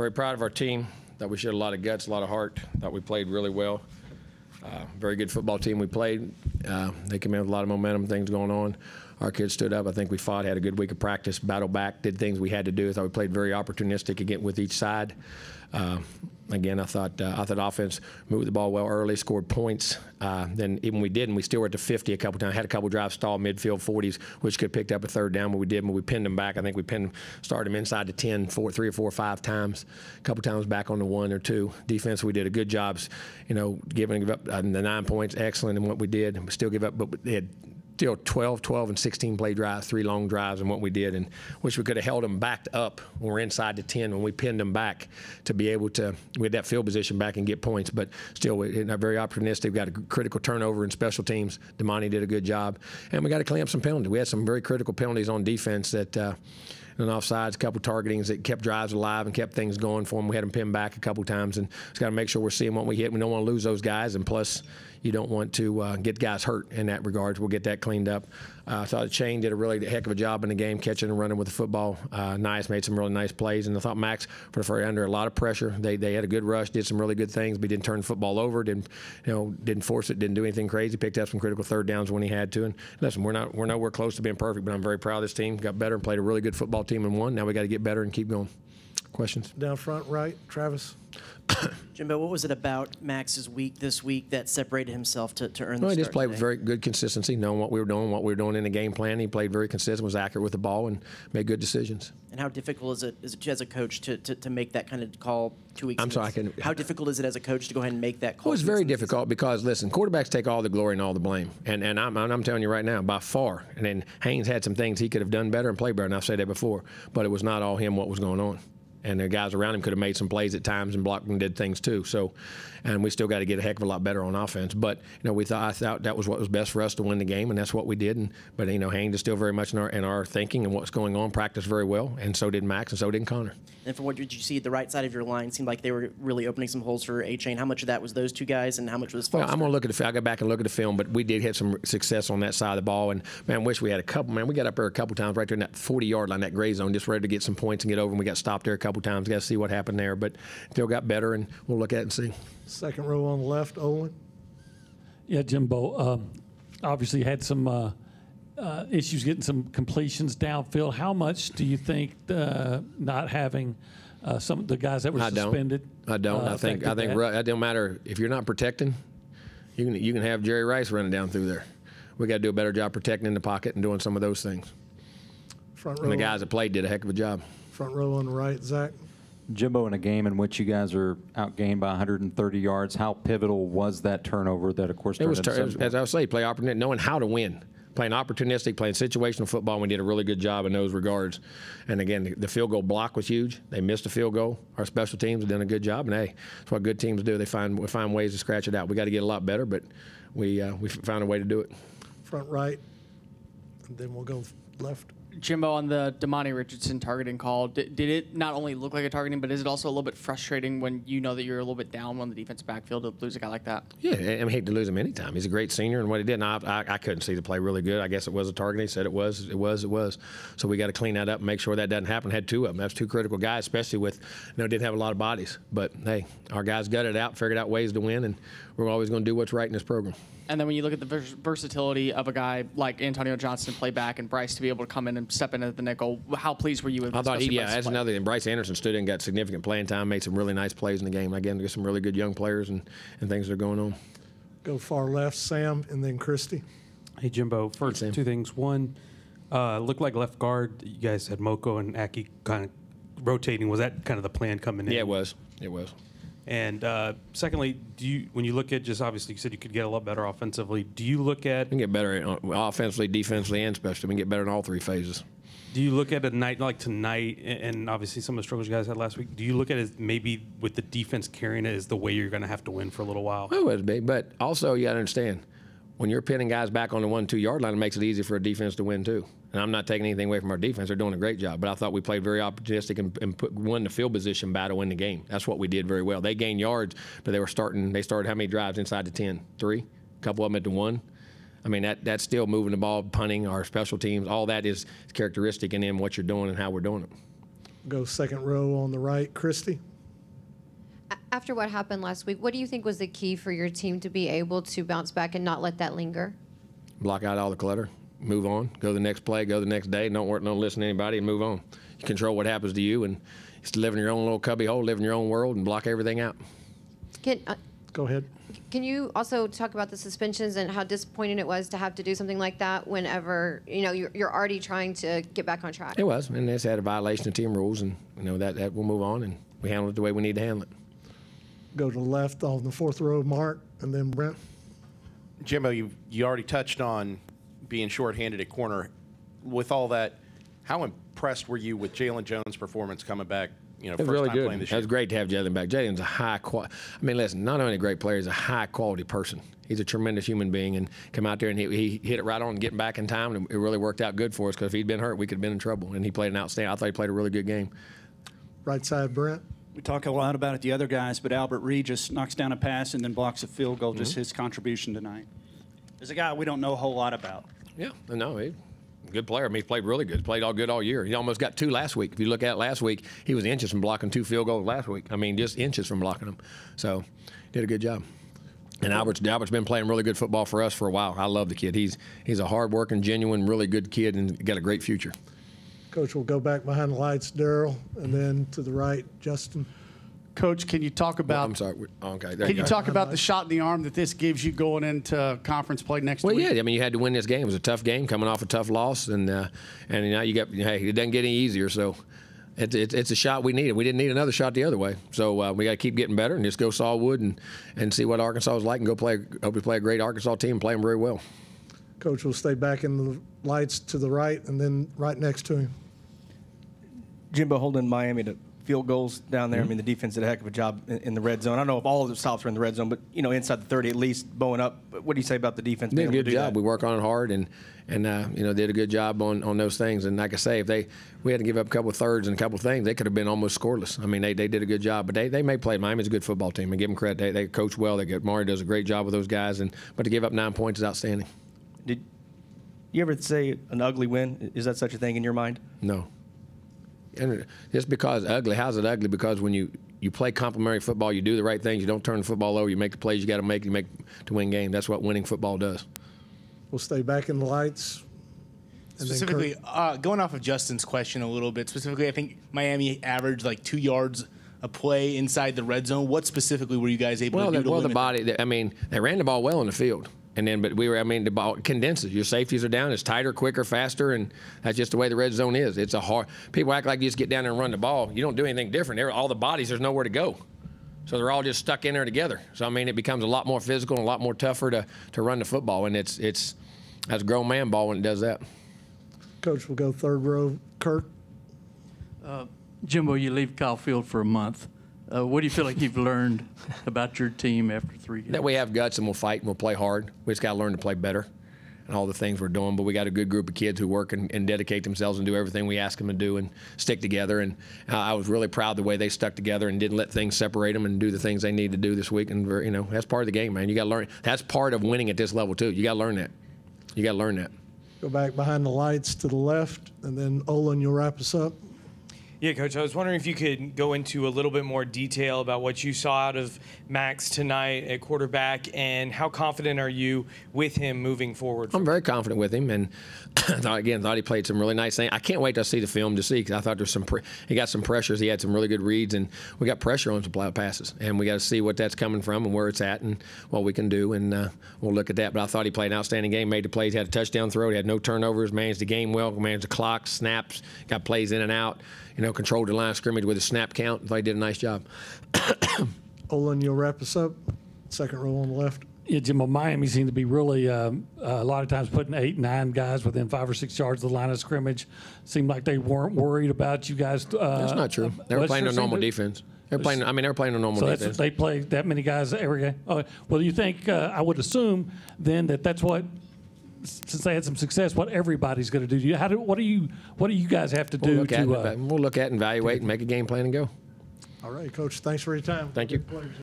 Very proud of our team. Thought we showed a lot of guts, a lot of heart. Thought we played really well. Very good football team we played. They came in with a lot of momentum, things going on. Our kids stood up. I think we fought, had a good week of practice, battled back, did things we had to do. I thought we played very opportunistic again with each side. Again, I thought offense moved the ball well early, scored points. Then even we didn't, we still were at the 50 a couple times. Had a couple drives stall midfield 40s, which could have picked up a third down, but we didn't. But we pinned them back. I think we started them inside the 10, 3 or 4 or 5 times. A couple times back on the 1 or 2. Defense, we did a good job, giving up the 9 points, excellent in what we did. We still give up, but they had still 12 and 16 play drives, 3 long drives in what we did, and wish we could have held them backed up when we're inside the 10 when we pinned them back to be able to, with that field position back and get points. But still, we're very opportunistic. We got a critical turnover in special teams. Damani did a good job. And we got to clean up some penalties. We had some very critical penalties on defense that and offsides, a couple targetings that kept drives alive and kept things going for them. We had them pinned back a couple times, and just got to make sure we're seeing what we hit. We don't want to lose those guys, and plus, you don't want to get guys hurt in that regard. We'll get that cleaned up. I thought Shane did a really heck of a job in the game, catching and running with the football. Nice, made some really nice plays, and I thought Max, under a lot of pressure. They had a good rush, did some really good things, but he didn't turn the football over, didn't force it, didn't do anything crazy. Picked up some critical third downs when he had to. And listen, we're nowhere close to being perfect, but I'm very proud of this team. Got better and played a really good football team and won. Now we got to get better and keep going. Questions? Down front, right, Travis. Jimbo, what was it about Max's week this week that separated himself to earn the start he just played today? with very good consistency, knowing what we were doing in the game plan. He played very consistent, was accurate with the ball, and made good decisions. And how difficult is it as a coach to make that kind of call 2 weeks? I'm sorry, how difficult is it as a coach to go ahead and make that call? Well, it's very difficult because, listen, quarterbacks take all the glory and all the blame. And I'm telling you right now, by far. And then Haynes had some things he could have done better and played better, and I've said that before. But it was not all him what was going on. And the guys around him could have made some plays at times and blocked and did things too. So, and we still got to get a heck of a lot better on offense. But I thought that was what was best for us to win the game, and that's what we did. But Haynes is still very much in our thinking and what's going on. Practiced very well, and so did Max, and so did Connor. And from what did you see, the right side of your line seemed like they were really opening some holes for A-Chain. How much of that was those two guys, and how much was Foster? Well, I'm going to look at the film. I go back and look at the film, but we did have some success on that side of the ball. And, man, wish we had a couple. Man, we got up there a couple times right there in that 40-yard line, that gray zone, just ready to get some points and get over, and we got stopped there a couple times. Got to see what happened there. But still got better, and we'll look at it and see. Second row on the left, Olin. Yeah, Jimbo, obviously had some issues getting some completions downfield. How much do you think not having some of the guys that were suspended? I don't. I think it don't matter if you're not protecting. You can have Jerry Rice running down through there. We got to do a better job protecting in the pocket and doing some of those things. Front row. And the guys that played did a heck of a job. Front row on the right, Zach. Jimbo, in a game in which you guys are outgained by 130 yards, how pivotal was that turnover that, of course, it was, as I say, play opportunistic, knowing how to win. Playing opportunistic, playing situational football, and we did a really good job in those regards. And, again, the field goal block was huge. They missed a field goal. Our special teams have done a good job, and, hey, that's what good teams do. They find ways to scratch it out. We got to get a lot better, but we found a way to do it. Front right, and then we'll go left. Jimbo, on the Damani Richardson targeting call, did it not only look like a targeting, but is it also a little bit frustrating when you know that you're a little bit down on the defensive backfield to lose a guy like that? Yeah, I hate to lose him anytime. He's a great senior, and what he did, and I couldn't see the play really good. I guess it was a target. He said it was. So we got to clean that up and make sure that doesn't happen. Had 2 of them. That's 2 critical guys, especially with, didn't have a lot of bodies. But, hey, our guys gutted it out, figured out ways to win, and we're always going to do what's right in this program. And then when you look at the versatility of a guy like Antonio Johnson to play back and Bryce to be able to come in and step in at the nickel, how pleased were you with? I thought that's another thing. Bryce Anderson stood in and got significant playing time, made some really nice plays in the game. Again, there's some really good young players and things that are going on. Go far left, Sam, and then Christy. Hey, Jimbo. First, 2 things. One, looked like left guard. You guys had Moko and Aki kind of rotating. Was that kind of the plan coming in? Yeah, it was. It was. And secondly, when you look at just obviously you said you could get a lot better offensively, do you look at... We can get better offensively, defensively, and specially. We can get better in all 3 phases. Do you look at a night like tonight, and obviously some of the struggles you guys had last week, do you look at it as maybe with the defense carrying it as the way you're going to have to win for a little while? Well, it would be, but also you got to understand, when you're pinning guys back on the 1-2 yard line, it makes it easy for a defense to win too. And I'm not taking anything away from our defense. They're doing a great job. But I thought we played very opportunistic and won the field position battle in the game. That's what we did very well. They gained yards, but they started how many drives inside the 10? 3? A couple of them at the 1. I mean, that's still moving the ball, punting, our special teams. All that is characteristic in them, what you're doing and how we're doing it. Go second row on the right, Christy. After what happened last week, what do you think was the key for your team to be able to bounce back and not let that linger? Block out all the clutter, move on, go to the next play, go the next day, don't listen to anybody, and move on. You control what happens to you, and just live in your own little cubby hole, live in your own world, and block everything out. Go ahead. Can you also talk about the suspensions and how disappointing it was to have to do something like that whenever you're already trying to get back on track? It was, and it's had a violation of team rules, and that we'll move on, and we handle it the way we need to handle it. Go to the left on the fourth row, Mark, and then Brent. Jimbo, you already touched on being shorthanded at corner. With all that, how impressed were you with Jalen Jones' performance coming back? It was first really time good. playing this It was year. great to have Jalen back. Jalen's a high quality. I mean, listen, not only a great player, he's a high quality person. He's a tremendous human being, and come out there and he hit it right on, getting back in time, and it really worked out good for us because if he'd been hurt, we could have been in trouble. And he played an outstanding. I thought he played a really good game. Right side, Brent. We talk a lot about it, the other guys, but Albert Reed just knocks down a pass and then blocks a field goal. Just his contribution tonight. As a guy we don't know a whole lot about. Yeah, no, he's a good player. I mean, he played really good. He played all good all year. He almost got 2 last week. If you look at it last week, he was inches from blocking 2 field goals last week. I mean, just inches from blocking them. So, did a good job. And Albert's been playing really good football for us for a while. I love the kid. He's a hard-working, genuine, really good kid, and got a great future. Coach will go back behind the lights, Daryl, and then to the right, Justin. Coach, can you talk about? I'm sorry. Okay. There Can you you go. talk about the shot in the arm that this gives you going into conference play next Well, week? yeah. I mean, you had to win this game. It was a tough game, coming off a tough loss, and now you got. Hey, it doesn't get any easier. So, it's a shot we needed. We didn't need another shot the other way. So we got to keep getting better and just go Saulwood and see what Arkansas is like and go play. Hope we play a great Arkansas team and play them very well. Coach will stay back in the lights to the right and then right next to him. Jimbo holding Miami to field goals down there. I mean, the defense did a heck of a job in the red zone. I don't know if all of the stops were in the red zone, but inside the 30 at least, bowing up. What do you say about the defense? Did a being able good to do job. that? We work on it hard and did a good job on those things. And like I say, if we had to give up a couple of thirds and a couple of things, they could have been almost scoreless. I mean, they did a good job, but they may play. Miami's a good football team. I give them credit. They coach well. Mari does a great job with those guys, but to give up 9 points is outstanding. Did you ever say an ugly win? Is that such a thing in your mind? No. And just because ugly, how's it ugly? Because when you play complementary football, you do the right things. You don't turn the football over. You make the plays you got to make. You make to win games. That's what winning football does. We'll stay back in the lights. And Specifically, going off of Justin's question a little bit, specifically, I think Miami averaged like 2 yards a play inside the red zone. What specifically were you guys able to do to limit the body. I mean, they ran the ball well in the field. But the ball condenses. Your safeties are down. It's tighter, quicker, faster, and that's just the way the red zone is. It's a hard. People act like you just get down there and run the ball. You don't do anything different. All the bodies, there's nowhere to go. So they're all just stuck in there together. So, I mean, it becomes a lot more physical and a lot more tougher to run the football. And it's that's a grown man ball when it does that. Coach will go third row. Kurt. Jimbo, you leave Kyle Field for a month. What do you feel like you've learned about your team after 3 games? That we have guts and we'll fight and we'll play hard. We just got to learn to play better and all the things we're doing. But we got a good group of kids who work and dedicate themselves and do everything we ask them to do and stick together. And I was really proud of the way they stuck together and didn't let things separate them and do the things they need to do this week. And that's part of the game, man. You got to learn. That's part of winning at this level too. You got to learn that. You got to learn that. Go back behind the lights to the left, and then Olin, you'll wrap us up. Yeah, Coach, I was wondering if you could go into a little bit more detail about what you saw out of Max tonight at quarterback, and how confident are you with him moving forward? I'm very confident with him, and thought he played some really nice things. I can't wait to see the film to see, because I thought there's he got some pressures. He had some really good reads, and we got pressure on some passes, and we got to see what that's coming from and where it's at and what we can do, and we'll look at that. But I thought he played an outstanding game, made the plays, had a touchdown throw, he had no turnovers, managed the game well, managed the clock, snaps, got plays in and out. Controlled the line of scrimmage with a snap count. I thought he did a nice job. Olin, you'll wrap us up. Second row on the left. Yeah, Jimbo, Miami seemed to be really a lot of times putting 8, 9 guys within 5 or 6 yards of the line of scrimmage. Seemed like they weren't worried about you guys. That's not true. They were playing their normal defense. They were playing their normal defense. They play that many guys every game. Oh, well, you think I would assume then that's what. Since they had some success, what everybody's going to do? What do you guys have to do? We'll look at and evaluate and make a game plan and go. All right, Coach. Thanks for your time. Thank you.